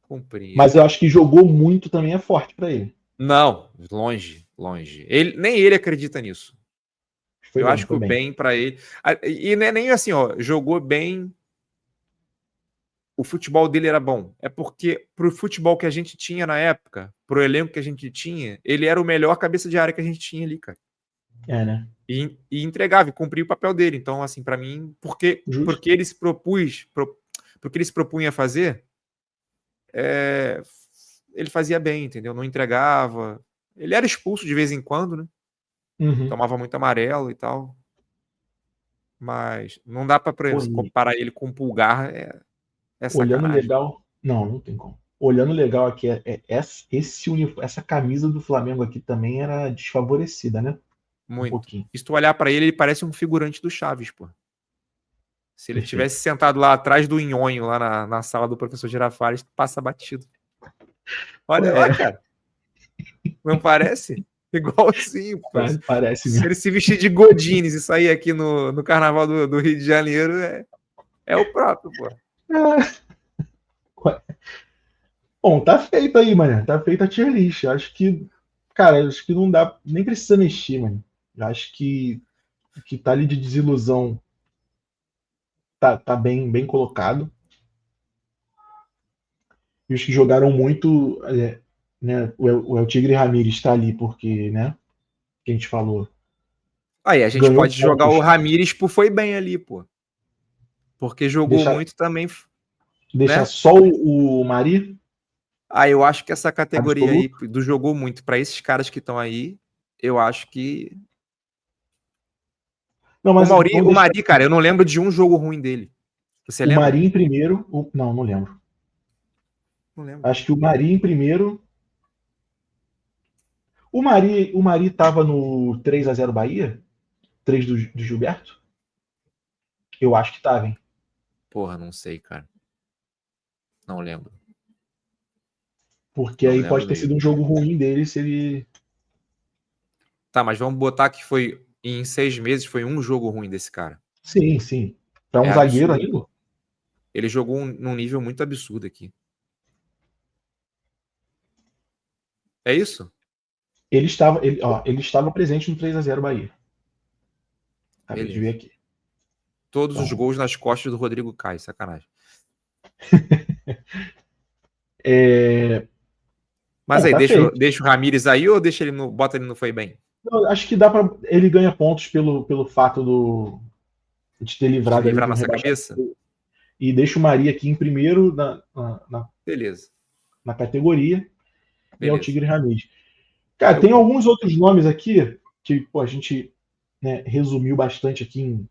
Cumpria.
Mas eu acho que jogou muito também é forte para ele.
Não, longe, longe. Nem ele acredita nisso.
Foi
Eu
bem,
acho que
foi
o
bem.
bem para ele. E não é nem assim, ó, jogou bem. O futebol dele era bom. É porque pro futebol que a gente tinha na época, pro elenco que a gente tinha, ele era o melhor cabeça de área que a gente tinha ali, cara.
É, né?
E entregava, e cumpria o papel dele. Então, assim, para mim,
Justo.
porque ele se porque ele se propunha a fazer, é, ele fazia bem, entendeu? Não entregava. Ele era expulso de vez em quando, né?
Uhum.
Tomava muito amarelo e tal. Mas não dá para
Pô,
comparar ele com o Pulgar, é
olhando
sacanagem.
legal. Não tem como. Olhando legal aqui, essa camisa do Flamengo aqui também era desfavorecida, né? Um
Muito.
pouquinho.
E se tu olhar para ele parece um figurante do Chaves, pô. Se ele
Perfeito.
tivesse sentado lá atrás do Nhonho, lá na sala do professor Girafales, passa batido. Olha lá,
Ué,
cara. Não parece? Igualzinho, pô.
Parece
Se
mesmo.
ele se vestir de Godines e sair aqui no Carnaval do Rio de Janeiro, é o próprio, pô.
Bom, tá feito aí, mano. Tá feita a tier list. Acho que, cara, acho que não dá, nem precisa mexer, mano. Acho que o que tá ali de desilusão tá bem colocado. E os que jogaram muito, né, o El Tigre Ramírez está ali porque, né, que a gente falou,
Aí, a gente
ganhou
pode jogar o
pontos,
Ramires por foi bem ali, pô. Porque jogou
deixar,
muito também,
deixar
né?
só o Mari
Ah, eu acho que essa categoria aí
absoluto.
do jogou muito para esses caras que estão aí, eu acho que
Não,
o
mas
Mauri,
vamos
o
deixar
Mari, cara, eu não lembro de um jogo ruim dele. Você
o
lembra?
Mari em primeiro. Não lembro.
Não lembro.
Acho que o Mari em primeiro. O Mari tava no 3-0 Bahia? 3 do Gilberto? Eu acho que tava, hein?
Porra, não sei, cara. Não lembro.
Porque
Não
aí
lembro
pode ter sido
mesmo.
um jogo ruim dele se ele.
Tá, mas vamos botar que foi em 6 meses foi um jogo ruim desse cara.
Sim, sim. Para
É
um zagueiro
absurdo,
ainda.
pô. Ele jogou num nível muito absurdo aqui. É isso?
Ele estava presente no 3-0 Bahia. Acabei de ver
Beleza.
aqui.
Todos os
Então,
gols nas costas do Rodrigo Caio, sacanagem. Mas
bom,
aí,
tá feito.
deixa o Ramires aí ou bota ele no foi bem?
Eu acho que dá para ele ganha pontos pelo fato de ter
De
livrado ali
livrar
de um
nossa
rebaixamento.
cabeça?
E deixa o Maria aqui em primeiro na
Beleza,
categoria e é o
beleza.
Tigre Ramírez. Cara,
Eu
tem
compro.
alguns outros nomes aqui que pô, a gente, né, resumiu bastante aqui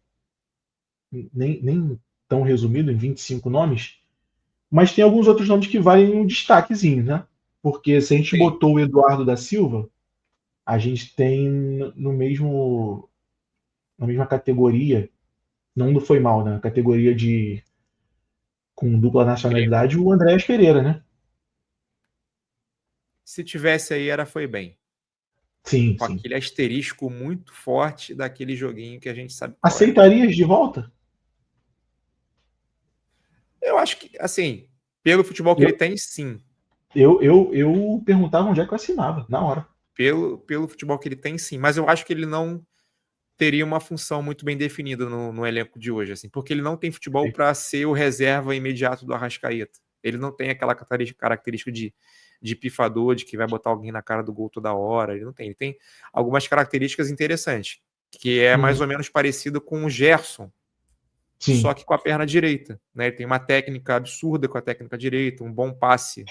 nem tão resumido, em 25 nomes, mas tem alguns outros nomes que valem um destaquezinho, né? Porque se a gente
Sim.
botou o Eduardo da Silva, a gente tem na mesma categoria, não do foi mal, né? Categoria de com dupla
Grêmio.
nacionalidade, o Andréas Pereira, né?
Se tivesse aí, foi bem.
Sim,
Com
sim.
aquele asterisco muito forte daquele joguinho que a gente sabe qual é.
Aceitarias de volta?
Eu acho que, assim, pelo futebol que ele
Eu,
tem, sim.
eu perguntava onde é que eu assinava, na hora.
Pelo futebol que ele tem, sim. Mas eu acho que ele não teria uma função muito bem definida no elenco de hoje, assim, porque ele não tem futebol para ser o reserva imediato do Arrascaeta. Ele não tem aquela característica de pifador, de que vai botar alguém na cara do gol toda hora. Ele não tem. Ele tem algumas características interessantes, que é mais ou menos parecido com o Gerson,
Sim.
só que com a perna direita. Né? Ele tem uma técnica absurda com a técnica direita, um bom passe.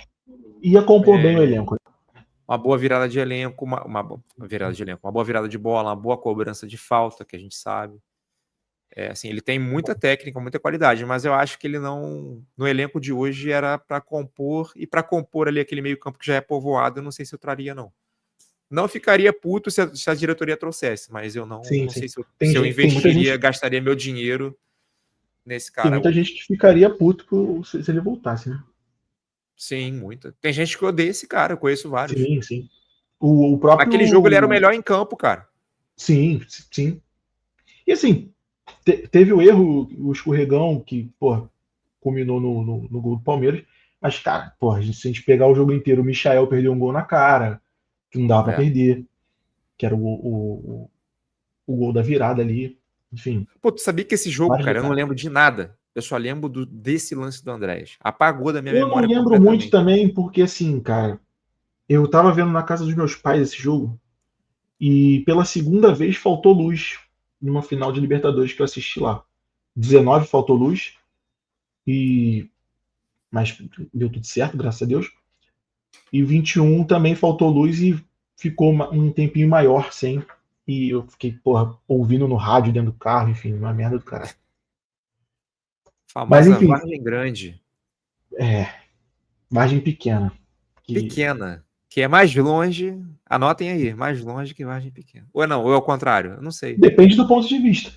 Ia compor bem o elenco.
Uma boa virada de elenco, uma virada de elenco, uma boa virada de bola, uma boa cobrança de falta, que a gente sabe. Assim, ele tem muita técnica, muita qualidade, mas eu acho que ele não, no elenco de hoje, era para compor, e para compor ali aquele meio campo que já é povoado, eu não sei se eu traria, não. Não ficaria puto se a diretoria trouxesse, mas eu
Sim,
não sei
sim.
se eu
Tem muita
investiria,
gente,
gastaria meu dinheiro nesse
tem
cara
muita
hoje.
gente que ficaria puto se ele voltasse, né?
Sim, muita. Tem gente que odeia esse cara, eu conheço vários.
Sim, sim. O próprio.
Naquele jogo ele era o melhor em campo, cara.
Sim, sim. E assim, teve o erro, o escorregão, que, porra, culminou no gol do Palmeiras. Mas, cara, porra, se a gente pegar o jogo inteiro, o Michael perdeu um gol na cara, que não dava pra
É.
perder, que era o gol da virada ali. Enfim,
Pô, tu sabia que esse jogo,
vários
cara, eu não
detalhes.
lembro de nada. Eu só lembro desse lance do Andrés. Apagou da minha
Eu não
memória
lembro muito
completamente.
também, porque, assim, cara, eu tava vendo na casa dos meus pais esse jogo, e pela segunda vez faltou luz numa final de Libertadores que eu assisti lá. 19 faltou luz, e mas deu tudo certo, graças a Deus. E 21 também faltou luz e ficou um tempinho maior sem. E eu fiquei, porra, ouvindo no rádio dentro do carro, enfim, uma merda do caralho. Mas
Famosa
enfim,
Vargem Grande.
margem pequena. Que
Pequena. Que é mais longe. Anotem aí, mais longe que Vargem Pequena. Ou não, ou é o contrário. Eu não sei.
depende do ponto de vista.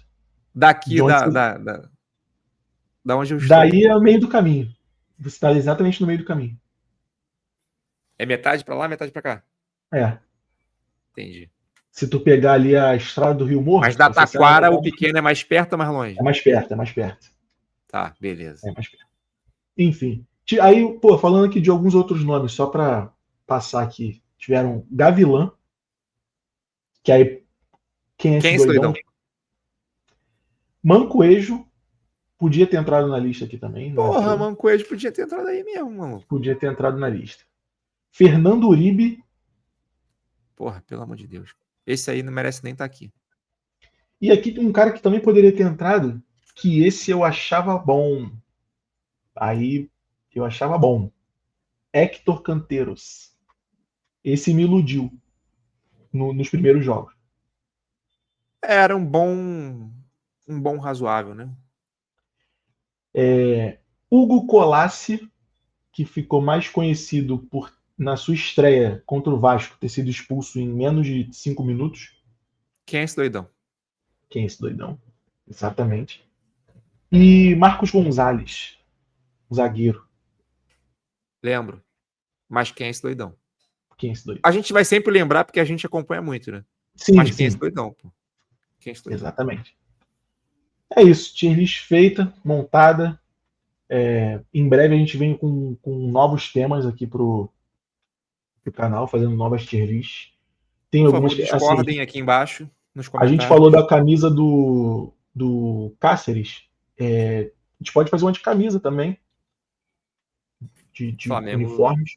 Daqui
De onde
da onde eu estou.
daí é o meio do caminho. Você está exatamente no meio do caminho.
É metade pra lá, metade pra cá.
É.
Entendi.
Se tu pegar ali a estrada do Rio Morro,
Mas da
você sai
Taquara, o pequeno é mais perto ou mais longe?
É mais perto, é mais perto.
Tá, beleza.
É mais perto. Enfim. Aí, pô, falando aqui de alguns outros nomes, só pra passar aqui. Tiveram Gavilã, que aí, quem é
Quem
esse
é esse
doidão?
doidão?
Mancoejo, podia ter entrado na lista aqui também, não
Porra,
entrou.
Mancoejo podia ter entrado aí mesmo, mano.
Podia ter entrado na lista. Fernando Uribe.
Porra, pelo amor de Deus. Esse aí não merece nem estar aqui.
E aqui tem um cara que também poderia ter entrado, que esse eu achava bom. Aí eu achava bom. Héctor Canteiros. Esse me iludiu nos primeiros jogos.
Era um bom razoável, né?
Hugo Colassi, que ficou mais conhecido por, na sua estreia contra o Vasco, ter sido expulso em menos de 5 minutos.
Quem é esse doidão?
Quem é esse doidão? Exatamente. E Marcos Gonzalez, zagueiro.
Lembro. Mas quem é esse doidão?
Quem é esse doidão?
A gente vai sempre lembrar porque a gente acompanha muito, né?
Sim,
Mas quem é
sim.
esse doidão, pô? Quem é esse doidão?
Exatamente. É isso. Tier list feita, montada. Em breve a gente vem com novos temas aqui pro canal, fazendo novas tier lists. Tem
Por
algumas
favor,
que, assim,
discordem aqui embaixo, nos
a gente
comentários.
falou da camisa do Cáceres. A gente pode fazer uma de camisa também, de
Flamengo.
uniformes,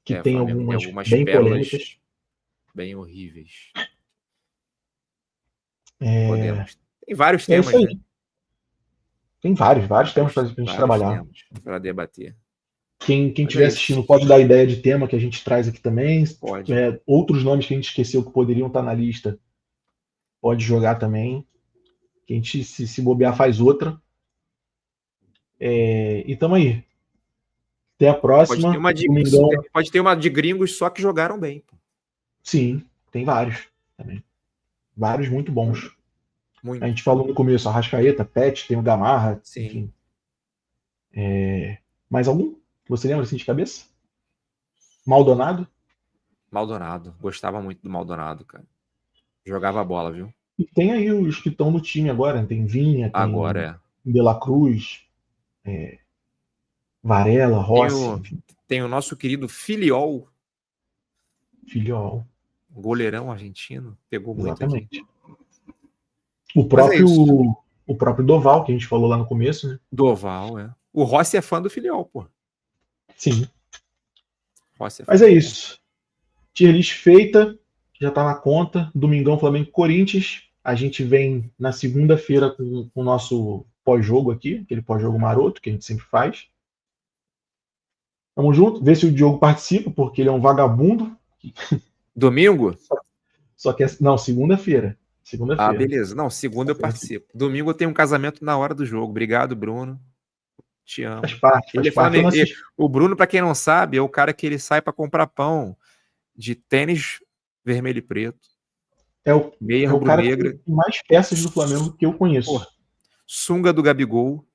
que
O
tem
Flamengo tem
algumas
algumas
bem polêmicas.
pérolas bem horríveis.
É,
Podemos. Tem vários
é isso
temas,
aí.
né?
Tem vários temas para a gente
Vários
trabalhar.
temas para debater.
Quem
Mas é
estiver
isso.
assistindo pode dar ideia de tema que a gente traz aqui também.
Pode.
Outros nomes que a gente esqueceu que poderiam estar na lista, pode jogar também. Que a gente, se bobear, faz outra. E tamo aí. Até a próxima. Domingão.
Pode ter uma de gringos só que jogaram bem.
Sim, tem vários também. Vários muito bons.
Muito.
A gente falou no começo, Arrascaeta, Pet, tem o Gamarra,
Sim.
enfim. Mais algum? Você lembra assim de cabeça? Maldonado?
Maldonado. Gostava muito do Maldonado, cara. Jogava bola, viu?
E tem aí os que estão no time agora. Tem Vinha, tem
Agora
De La Cruz, Varela, Rossi, enfim.
Tem o nosso querido Filiol.
Filiol.
Goleirão argentino. Pegou muito
Exatamente.
aqui.
O próprio Doval, que a gente falou lá no começo, né?
Doval, é. O Rossi é fã do Filiol, pô.
Sim.
Rossi
Mas é isso. Tier list feita, já tá na conta. Domingão, Flamengo e Corinthians. A gente vem na segunda-feira com o nosso pós-jogo aqui, aquele pós-jogo maroto que a gente sempre faz. Tamo junto. Vê se o Diogo participa, porque ele é um vagabundo.
Domingo?
Só que não, segunda-feira.
Ah, beleza. Não, segunda eu participo. Domingo eu tenho um casamento na hora do jogo. Obrigado, Bruno. Te amo.
Faz parte.
O Bruno, para quem não sabe, é o cara que ele sai para comprar pão de tênis vermelho e preto.
Meia rubro-negra. Que tem mais peças do Flamengo que eu conheço.
Porra. Sunga do Gabigol,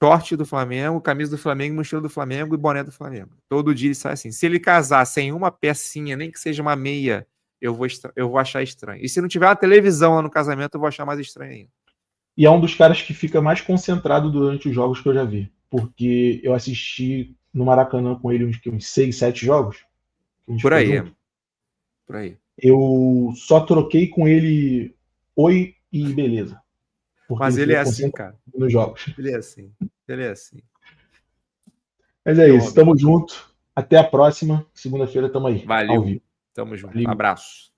short do Flamengo, camisa do Flamengo, mochila do Flamengo e boné do Flamengo. Todo dia ele sai assim. Se ele casar sem uma pecinha, nem que seja uma meia, eu vou achar estranho. E se não tiver uma televisão lá no casamento, eu vou achar mais estranho ainda.
E é um dos caras que fica mais concentrado durante os jogos que eu já vi. Porque eu assisti no Maracanã com ele uns 6, 7 jogos.
Por aí. Por aí.
Eu só troquei com ele oi e beleza.
Mas ele é assim, cara.
Nos jogos.
Ele é assim.
Mas é isso. Tamo junto. Até a próxima. Segunda-feira tamo aí.
Valeu. Tamo junto. Valeu. Abraço.